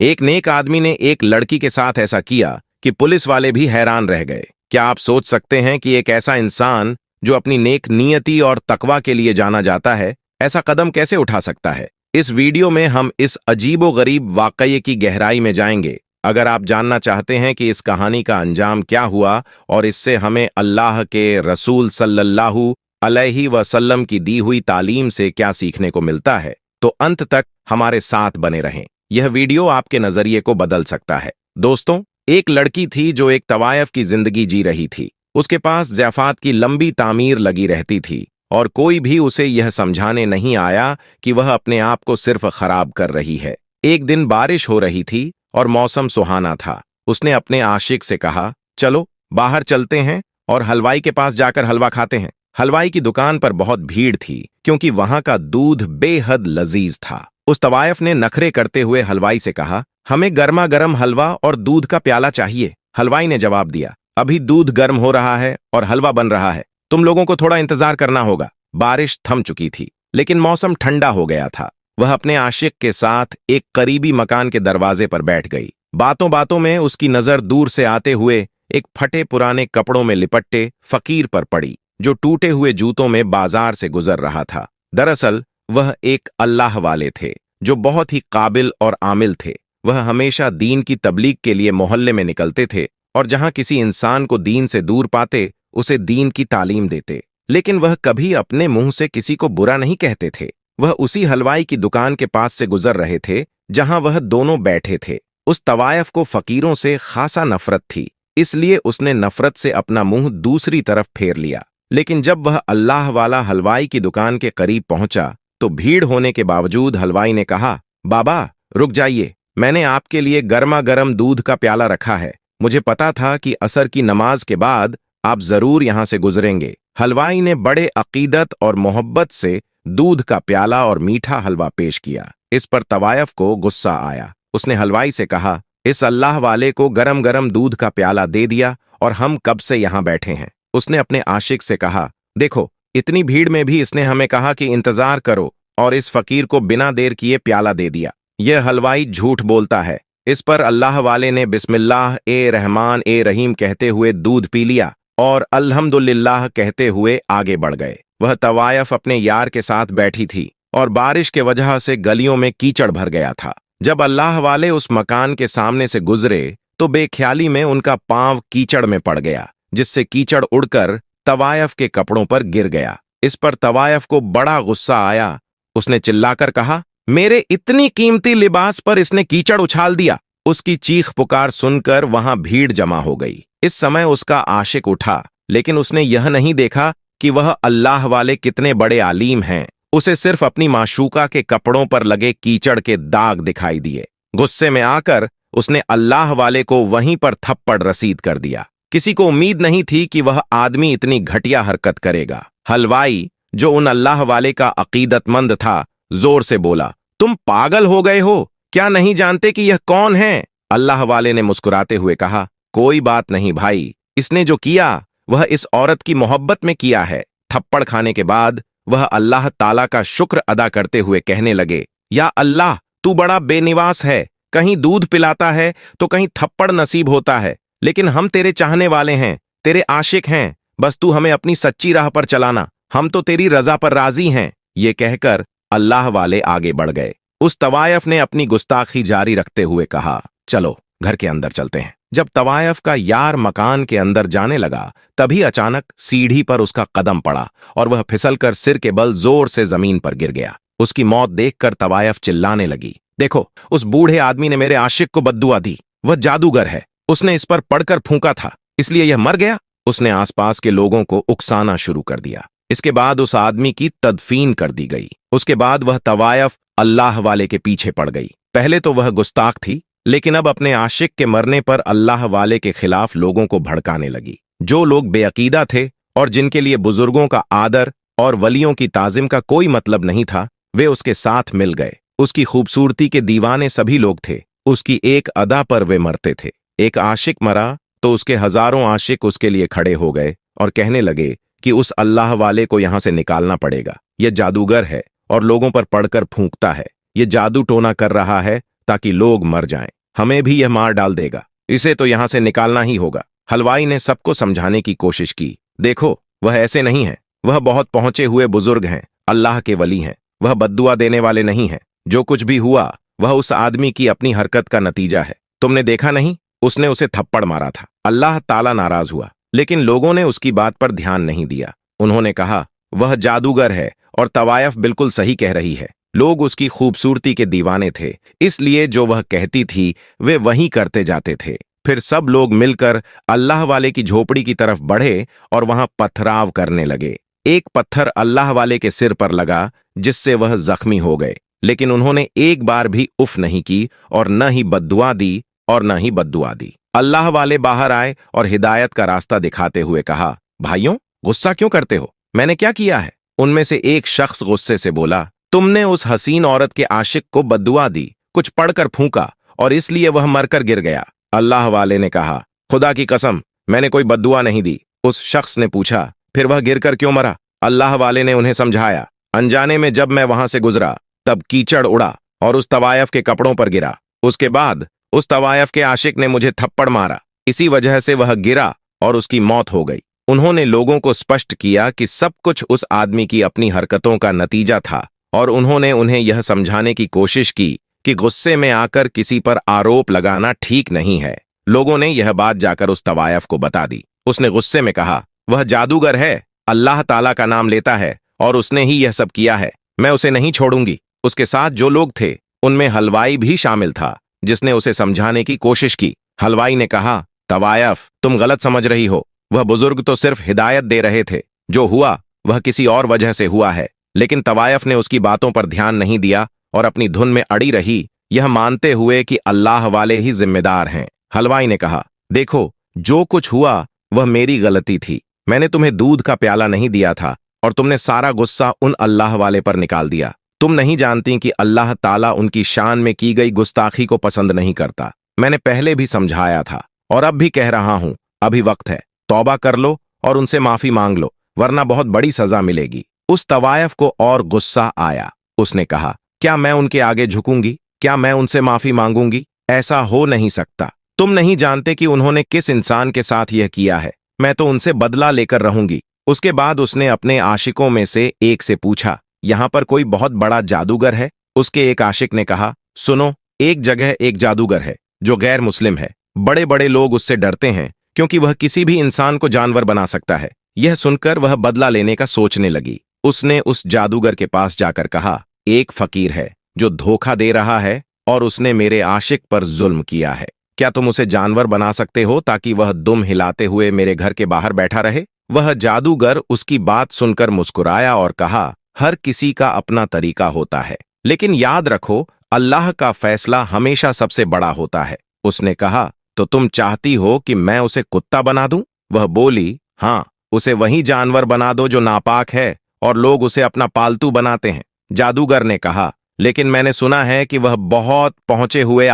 एक नेक आदमी ने एक लड़की के साथ ऐसा किया कि पुलिस वाले भी हैरान रह गए। क्या आप सोच सकते हैं कि एक ऐसा इंसान जो अपनी नेक नियति और तकवा के लिए जाना जाता है, ऐसा कदम कैसे उठा सकता है? इस वीडियो में हम इस अजीबोगरीब वाकये की गहराई में जाएंगे। अगर आप जानना चाहते हैं कि इस कहानी का अंजाम क्या हुआ और इससे हमें अल्लाह के रसूल सल्लल्लाहु अलैहि वसल्लम की दी हुई तालीम से क्या सीखने को मिलता है, तो अंत तक हमारे साथ बने रहें। यह वीडियो आपके नजरिए को बदल सकता है। दोस्तों, एक लड़की थी जो एक तवायफ की जिंदगी जी रही थी। उसके पास ज़ियाफ़त की लंबी तामीर लगी रहती थी और कोई भी उसे यह समझाने नहीं आया कि वह अपने आप को सिर्फ खराब कर रही है। एक दिन बारिश हो रही थी और मौसम सुहाना था। उसने अपने आशिक से कहा, चलो बाहर चलते हैं और हलवाई के पास जाकर हलवा खाते हैं। हलवाई की दुकान पर बहुत भीड़ थी क्योंकि वहां का दूध बेहद लजीज था। उस तवायफ ने नखरे करते हुए हलवाई से कहा, हमें गर्मा गर्म हलवा और दूध का प्याला चाहिए। हलवाई ने जवाब दिया, अभी दूध गर्म हो रहा है और हलवा बन रहा है, तुम लोगों को थोड़ा इंतजार करना होगा। बारिश थम चुकी थी लेकिन मौसम ठंडा हो गया था। वह अपने आशिक के साथ एक करीबी मकान के दरवाजे पर बैठ गई। बातों बातों में उसकी नजर दूर से आते हुए एक फटे पुराने कपड़ों में लिपट्टे फकीर पर पड़ी जो टूटे हुए जूतों में बाजार से गुजर रहा था। दरअसल वह एक अल्लाह वाले थे जो बहुत ही काबिल और आमिल थे। वह हमेशा दीन की तबलीग के लिए मोहल्ले में निकलते थे और जहां किसी इंसान को दीन से दूर पाते उसे दीन की तालीम देते। लेकिन वह कभी अपने मुंह से किसी को बुरा नहीं कहते थे। वह उसी हलवाई की दुकान के पास से गुजर रहे थे जहां वह दोनों बैठे थे। उस तवायफ को फकीरों से खासा नफरत थी, इसलिए उसने नफरत से अपना मुंह दूसरी तरफ फेर लिया। लेकिन जब वह अल्लाह वाला हलवाई की दुकान के करीब पहुंचा तो भीड़ होने के बावजूद हलवाई ने कहा, बाबा रुक जाइए, मैंने आपके लिए गर्मा गर्म दूध का प्याला रखा है। मुझे पता था कि असर की नमाज के बाद आप जरूर यहां से गुजरेंगे। हलवाई ने बड़े अकीदत और मोहब्बत से दूध का प्याला और मीठा हलवा पेश किया। इस पर तवायफ को गुस्सा आया। उसने हलवाई से कहा, इस अल्लाह वाले को गरम गरम दूध का प्याला दे दिया और हम कब से यहां बैठे हैं। उसने अपने आशिक से कहा, देखो इतनी भीड़ में भी इसने हमें कहा कि इंतजार करो और इस फकीर को बिना देर किए प्याला दे दिया। यह हलवाई झूठ बोलता है। इस पर अल्लाह वाले ने बिस्मिल्लाह ए रहमान ए रहीम कहते हुए दूध पी लिया और अल्हम्दुलिल्लाह कहते हुए आगे बढ़ गए। वह तवायफ अपने यार के साथ बैठी थी और बारिश के वजह से गलियों में कीचड़ भर गया था। जब अल्लाह वाले उस मकान के सामने से गुजरे तो बेख्याली में उनका पांव कीचड़ में पड़ गया, जिससे कीचड़ उड़कर तवायफ के कपड़ों पर गिर गया। इस पर तवायफ को बड़ा गुस्सा आया। उसने चिल्लाकर कहा, मेरे इतनी कीमती लिबास पर इसने कीचड़ उछाल दिया। उसकी चीख पुकार सुनकर वहां भीड़ जमा हो गई। इस समय उसका आशिक उठा, लेकिन उसने यह नहीं देखा कि वह अल्लाह वाले कितने बड़े आलीम हैं। उसे सिर्फ अपनी माशूका के कपड़ों पर लगे कीचड़ के दाग दिखाई दिए। गुस्से में आकर उसने अल्लाह वाले को वहीं पर थप्पड़ रसीद कर दिया। किसी को उम्मीद नहीं थी कि वह आदमी इतनी घटिया हरकत करेगा। हलवाई, जो उन अल्लाह वाले का अकीदतमंद था, जोर से बोला, तुम पागल हो गए हो? क्या नहीं जानते कि यह कौन है? अल्लाह वाले ने मुस्कुराते हुए कहा, कोई बात नहीं भाई, इसने जो किया वह इस औरत की मोहब्बत में किया है। थप्पड़ खाने के बाद वह अल्लाह ताला का शुक्र अदा करते हुए कहने लगे, या अल्लाह, तू बड़ा बेनिवास है। कहीं दूध पिलाता है तो कहीं थप्पड़ नसीब होता है, लेकिन हम तेरे चाहने वाले हैं, तेरे आशिक हैं। बस तू हमें अपनी सच्ची राह पर चलाना, हम तो तेरी रजा पर राजी हैं। ये कहकर अल्लाह वाले आगे बढ़ गए। उस तवायफ ने अपनी गुस्ताखी जारी रखते हुए कहा, चलो घर के अंदर चलते हैं। जब तवायफ का यार मकान के अंदर जाने लगा तभी अचानक सीढ़ी पर उसका कदम पड़ा और वह फिसलकर सिर के बल जोर से जमीन पर गिर गया। उसकी मौत देखकर तवायफ चिल्लाने लगी, देखो उस बूढ़े आदमी ने मेरे आशिक को बद्दुआ दी। वह जादूगर है, उसने इस पर पड़कर फूंका था, इसलिए यह मर गया। उसने आसपास के लोगों को उकसाना शुरू कर दिया। इसके बाद उस आदमी की तदफीन कर दी गई। उसके बाद वह तवायफ अल्लाह वाले के पीछे पड़ गई। पहले तो वह गुस्ताख थी, लेकिन अब अपने आशिक के मरने पर अल्लाह वाले के खिलाफ लोगों को भड़काने लगी। जो लोग बेअकीदा थे और जिनके लिए बुजुर्गों का आदर और वलियों की ताजिम का कोई मतलब नहीं था, वे उसके साथ मिल गए। उसकी खूबसूरती के दीवाने सभी लोग थे। उसकी एक अदा पर वे मरते थे। एक आशिक मरा तो उसके हजारों आशिक उसके लिए खड़े हो गए और कहने लगे कि उस अल्लाह वाले को यहां से निकालना पड़ेगा। यह जादूगर है और लोगों पर पड़कर फूंकता है। यह जादू टोना कर रहा है ताकि लोग मर जाएं। हमें भी यह मार डाल देगा, इसे तो यहां से निकालना ही होगा। हलवाई ने सबको समझाने की कोशिश की। देखो, वह ऐसे नहीं है, वह बहुत पहुंचे हुए बुजुर्ग हैं, अल्लाह के वली हैं, वह बद्दुआ देने वाले नहीं हैं। जो कुछ भी हुआ वह उस आदमी की अपनी हरकत का नतीजा है। तुमने देखा नहीं, उसने उसे थप्पड़ मारा था। अल्लाह ताला नाराज हुआ, लेकिन लोगों ने उसकी बात पर ध्यान नहीं दिया। उन्होंने कहा, वह जादूगर है और तवायफ बिल्कुल सही कह रही है। लोग उसकी खूबसूरती के दीवाने थे, इसलिए जो वह कहती थी वे वही करते जाते थे। फिर सब लोग मिलकर अल्लाह वाले की झोपड़ी की तरफ बढ़े और वहां पथराव करने लगे। एक पत्थर अल्लाह वाले के सिर पर लगा, जिससे वह जख्मी हो गए, लेकिन उन्होंने एक बार भी उफ नहीं की और न ही बद्दुआ दी और न ही बद्दुआ दी। अल्लाह वाले बाहर आए और हिदायत का रास्ता दिखाते हुए कहा, भाइयों, गुस्सा क्यों करते हो? मैंने क्या किया है? उनमें से एक शख्स गुस्से से बोला, तुमने उस हसीन औरत के आशिक को बद्दुआ दी, कुछ पढ़कर फूंका और इसलिए वह मरकर गिर गया। अल्लाह वाले ने कहा, खुदा की कसम, मैंने कोई बद्दुआ नहीं दी। उस शख्स ने पूछा, फिर वह गिरकर क्यों मरा? अल्लाह वाले ने उन्हें समझाया, अनजाने में जब मैं वहां से गुजरा तब कीचड़ उड़ा और उस तवायफ के कपड़ों पर गिरा। उसके बाद उस तवायफ के आशिक ने मुझे थप्पड़ मारा, इसी वजह से वह गिरा और उसकी मौत हो गई। उन्होंने लोगों को स्पष्ट किया कि सब कुछ उस आदमी की अपनी हरकतों का नतीजा था और उन्होंने उन्हें यह समझाने की कोशिश की कि गुस्से में आकर किसी पर आरोप लगाना ठीक नहीं है। लोगों ने यह बात जाकर उस तवायफ को बता दी। उसने गुस्से में कहा, वह जादूगर है, अल्लाह ताला का नाम लेता है और उसने ही यह सब किया है। मैं उसे नहीं छोड़ूंगी। उसके साथ जो लोग थे उनमें हलवाई भी शामिल था, जिसने उसे समझाने की कोशिश की। हलवाई ने कहा, तवायफ, तुम गलत समझ रही हो। वह बुजुर्ग तो सिर्फ हिदायत दे रहे थे, जो हुआ वह किसी और वजह से हुआ है। लेकिन तवायफ ने उसकी बातों पर ध्यान नहीं दिया और अपनी धुन में अड़ी रही, यह मानते हुए कि अल्लाह वाले ही जिम्मेदार हैं। हलवाई ने कहा, देखो, जो कुछ हुआ वह मेरी गलती थी। मैंने तुम्हें दूध का प्याला नहीं दिया था और तुमने सारा गुस्सा उन अल्लाह वाले पर निकाल दिया। तुम नहीं जानती कि अल्लाह ताला उनकी शान में की गई गुस्ताखी को पसंद नहीं करता। मैंने पहले भी समझाया था और अब भी कह रहा हूं, अभी वक्त है, तौबा कर लो और उनसे माफी मांग लो, वरना बहुत बड़ी सजा मिलेगी। उस तवायफ को और गुस्सा आया। उसने कहा, क्या मैं उनके आगे झुकूंगी? क्या मैं उनसे माफी मांगूंगी? ऐसा हो नहीं सकता। तुम नहीं जानते कि उन्होंने किस इंसान के साथ यह किया है। मैं तो उनसे बदला लेकर रहूंगी। उसके बाद उसने अपने आशिकों में से एक से पूछा, यहां पर कोई बहुत बड़ा जादूगर है? उसके एक आशिक ने कहा, सुनो, एक जगह एक जादूगर है जो गैर मुस्लिम है। बड़े बड़े लोग उससे डरते हैं क्योंकि वह किसी भी इंसान को जानवर बना सकता है। यह सुनकर वह बदला लेने का सोचने लगी। उसने उस जादूगर के पास जाकर कहा, एक फकीर है जो धोखा दे रहा है और उसने मेरे आशिक पर जुल्म किया है। क्या तुम उसे जानवर बना सकते हो ताकि वह दुम हिलाते हुए मेरे घर के बाहर बैठा रहे? वह जादूगर उसकी बात सुनकर मुस्कुराया और कहा, हर किसी का अपना तरीका होता है, लेकिन याद रखो, अल्लाह का फैसला हमेशा सबसे बड़ा होता है। उसने कहा, तो तुम चाहती हो कि मैं उसे कुत्ता बना दूं? वह बोली, हाँ, उसे वही जानवर बना दो जो नापाक है और लोग उसे अपना पालतू बनाते हैं। जादूगर ने कहा, लेकिन मैंने सुना है कि वह बहुत पहुंचे हुए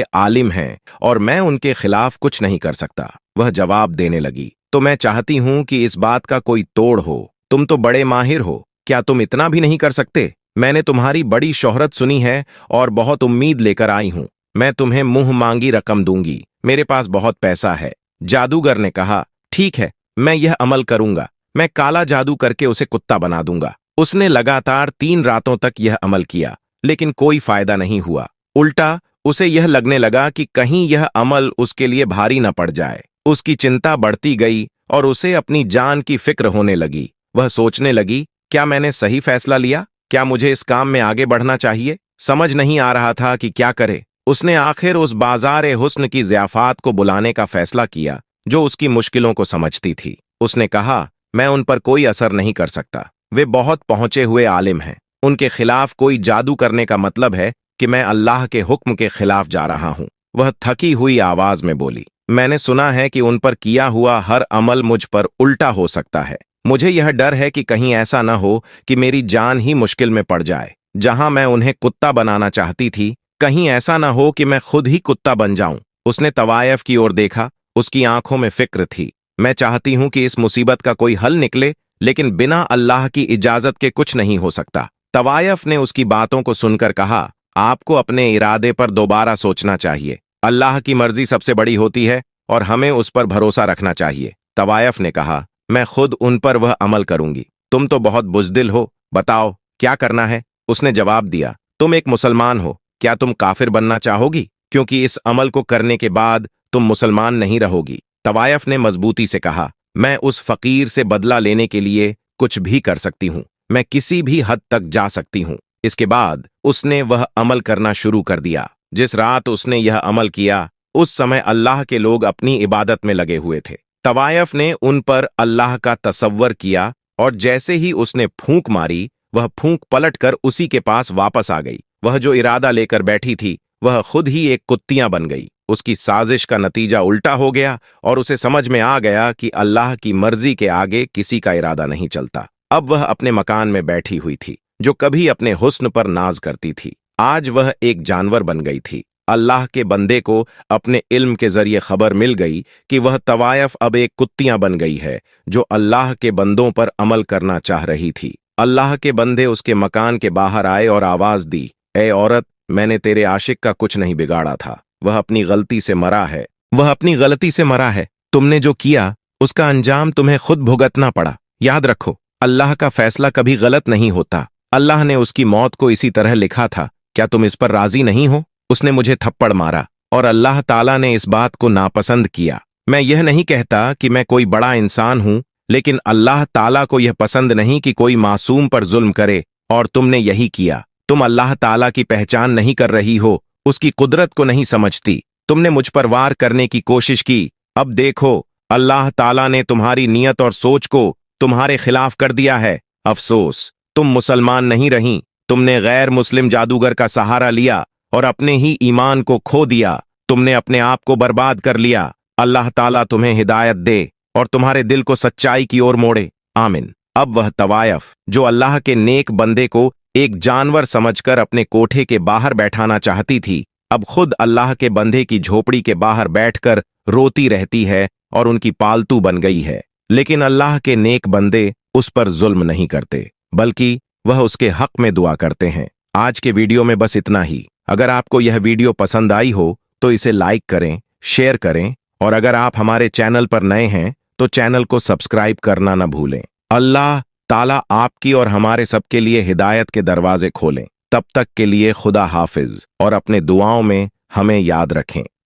आलिम हैं और मैं उनके खिलाफ कुछ नहीं कर सकता। वह जवाब देने लगी, तो मैं चाहती हूं कि इस बात का कोई तोड़ हो। तुम तो बड़े माहिर हो, क्या तुम इतना भी नहीं कर सकते? मैंने तुम्हारी बड़ी शोहरत सुनी है और बहुत उम्मीद लेकर आई हूं। मैं तुम्हें मुंह मांगी रकम दूंगी, मेरे पास बहुत पैसा है। जादूगर ने कहा, ठीक है, मैं यह अमल करूंगा। मैं काला जादू करके उसे कुत्ता बना दूंगा। उसने लगातार 3 रातों तक यह अमल किया, लेकिन कोई फायदा नहीं हुआ। उल्टा उसे यह लगने लगा कि कहीं यह अमल उसके लिए भारी न पड़ जाए। उसकी चिंता बढ़ती गई और उसे अपनी जान की फिक्र होने लगी। वह सोचने लगी, क्या मैंने सही फैसला लिया? क्या मुझे इस काम में आगे बढ़ना चाहिए? समझ नहीं आ रहा था कि क्या करे। उसने आखिर उस बाजार हुस्न की ज़ियाफात को बुलाने का फैसला किया जो उसकी मुश्किलों को समझती थी। उसने कहा, मैं उन पर कोई असर नहीं कर सकता। वे बहुत पहुंचे हुए आलिम हैं। उनके खिलाफ कोई जादू करने का मतलब है कि मैं अल्लाह के हुक्म के खिलाफ जा रहा हूं। वह थकी हुई आवाज में बोली, मैंने सुना है कि उन पर किया हुआ हर अमल मुझ पर उल्टा हो सकता है। मुझे यह डर है कि कहीं ऐसा न हो कि मेरी जान ही मुश्किल में पड़ जाए। जहां मैं उन्हें कुत्ता बनाना चाहती थी, कहीं ऐसा न हो कि मैं खुद ही कुत्ता बन जाऊं। उसने तवायफ की ओर देखा, उसकी आंखों में फिक्र थी। मैं चाहती हूं कि इस मुसीबत का कोई हल निकले, लेकिन बिना अल्लाह की इजाजत के कुछ नहीं हो सकता। तवायफ ने उसकी बातों को सुनकर कहा, आपको अपने इरादे पर दोबारा सोचना चाहिए। अल्लाह की मर्जी सबसे बड़ी होती है और हमें उस पर भरोसा रखना चाहिए। तवायफ ने कहा, मैं खुद उन पर वह अमल करूंगी। तुम तो बहुत बुज़दिल हो, बताओ क्या करना है? उसने जवाब दिया, तुम एक मुसलमान हो, क्या तुम काफिर बनना चाहोगी? क्योंकि इस अमल को करने के बाद तुम मुसलमान नहीं रहोगी। तवायफ ने मजबूती से कहा, मैं उस फकीर से बदला लेने के लिए कुछ भी कर सकती हूँ, मैं किसी भी हद तक जा सकती हूँ। इसके बाद उसने वह अमल करना शुरू कर दिया। जिस रात उसने यह अमल किया, उस समय अल्लाह के लोग अपनी इबादत में लगे हुए थे। तवायफ ने उन पर अल्लाह का तसव्वुर किया और जैसे ही उसने फूंक मारी, वह फूंक पलटकर उसी के पास वापस आ गई। वह जो इरादा लेकर बैठी थी, वह खुद ही एक कुत्तियां बन गई। उसकी साजिश का नतीजा उल्टा हो गया और उसे समझ में आ गया कि अल्लाह की मर्जी के आगे किसी का इरादा नहीं चलता। अब वह अपने मकान में बैठी हुई थी, जो कभी अपने हुस्न पर नाज करती थी, आज वह एक जानवर बन गई थी। अल्लाह के बंदे को अपने इल्म के जरिए खबर मिल गई कि वह तवायफ अब एक कुत्तियां बन गई है, जो अल्लाह के बंदों पर अमल करना चाह रही थी। अल्लाह के बंदे उसके मकान के बाहर आए और आवाज दी, ए औरत, मैंने तेरे आशिक का कुछ नहीं बिगाड़ा था, वह अपनी गलती से मरा है, वह अपनी गलती से मरा है। तुमने जो किया उसका अंजाम तुम्हें खुद भुगतना पड़ा। याद रखो, अल्लाह का फैसला कभी गलत नहीं होता। अल्लाह ने उसकी मौत को इसी तरह लिखा था। क्या तुम इस पर राजी नहीं हो? उसने मुझे थप्पड़ मारा और अल्लाह ताला ने इस बात को नापसंद किया। मैं यह नहीं कहता कि मैं कोई बड़ा इंसान हूं, लेकिन अल्लाह ताला को यह पसंद नहीं कि कोई मासूम पर जुल्म करे, और तुमने यही किया। तुम अल्लाह ताला की पहचान नहीं कर रही हो, उसकी कुदरत को नहीं समझती। तुमने मुझ पर वार करने की कोशिश की। अब देखो, अल्लाह ताला ने तुम्हारी नीयत और सोच को तुम्हारे खिलाफ कर दिया है। अफसोस, तुम मुसलमान नहीं रहीं। तुमने गैर मुस्लिम जादूगर का सहारा लिया और अपने ही ईमान को खो दिया। तुमने अपने आप को बर्बाद कर लिया। अल्लाह ताला तुम्हें हिदायत दे और तुम्हारे दिल को सच्चाई की ओर मोड़े। आमीन। अब वह तवायफ, जो अल्लाह के नेक बंदे को एक जानवर समझकर अपने कोठे के बाहर बैठाना चाहती थी, अब खुद अल्लाह के बंदे की झोपड़ी के बाहर बैठकर रोती रहती है और उनकी पालतू बन गई है। लेकिन अल्लाह के नेक बंदे उस पर जुल्म नहीं करते, बल्कि वह उसके हक में दुआ करते हैं। आज के वीडियो में बस इतना ही। अगर आपको यह वीडियो पसंद आई हो तो इसे लाइक करें, शेयर करें, और अगर आप हमारे चैनल पर नए हैं तो चैनल को सब्सक्राइब करना न भूलें। अल्लाह ताला आपकी और हमारे सबके लिए हिदायत के दरवाजे खोलें। तब तक के लिए खुदा हाफिज, और अपने दुआओं में हमें याद रखें।